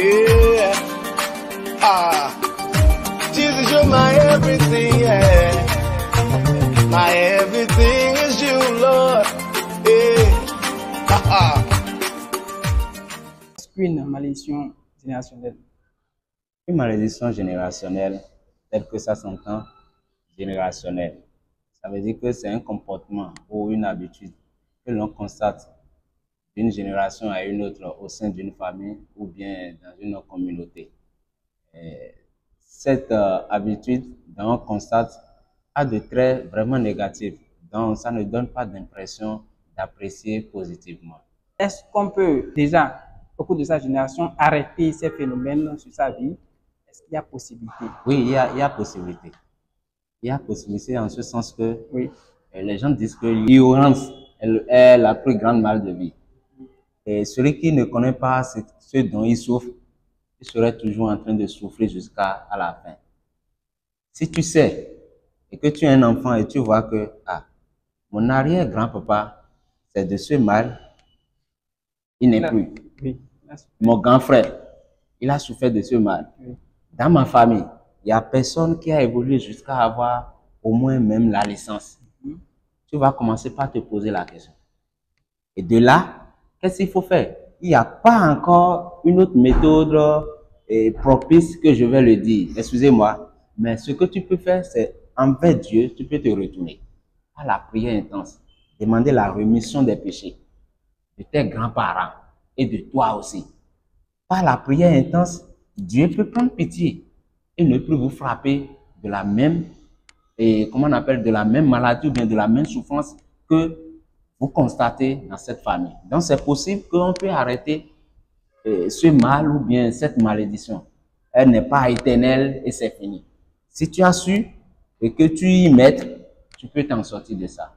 Yeah. Ah. Jesus, you're my everything, yeah. My everything is you, Lord. Yeah. Ah. Une malédiction générationnelle. Une malédiction générationnelle, telle que ça s'entend, générationnelle. Ça veut dire que c'est un comportement ou une habitude que l'on constate d'une génération à une autre au sein d'une famille ou bien dans une communauté. Cette habitude dont on constate a de traits vraiment négatifs, donc ça ne donne pas d'impression d'apprécier positivement. Est-ce qu'on peut déjà, au cours de sa génération, arrêter ces phénomènes sur sa vie? Est-ce qu'il y a possibilité? Oui, il y a possibilité. Il y a possibilité en ce sens que oui. Les gens disent que l'ignorance est la plus grande mal de vie. Et celui qui ne connaît pas ce dont il souffre, il serait toujours en train de souffrir jusqu'à la fin. Si tu sais et que tu es un enfant et tu vois que mon arrière-grand-papa, c'est de ce mal, il n'est plus. Oui. Mon grand frère, il a souffert de ce mal. Oui. Dans ma famille, il n'y a personne qui a évolué jusqu'à avoir au moins même la licence. Tu vas commencer par te poser la question. Et de là, qu'est-ce qu'il faut faire? Il n'y a pas encore une autre méthode propice que je vais le dire. Excusez-moi. Mais ce que tu peux faire, c'est envers Dieu, tu peux te retourner à la prière intense. Demander la rémission des péchés de tes grands-parents et de toi aussi. Par la prière intense, Dieu peut prendre pitié et ne plus vous frapper de la même de la même maladie ou bien de la même souffrance que vous constatez dans cette famille. Donc c'est possible qu'on peut arrêter ce mal ou bien cette malédiction. Elle n'est pas éternelle et c'est fini. Si tu as su et que tu y mettes, tu peux t'en sortir de ça.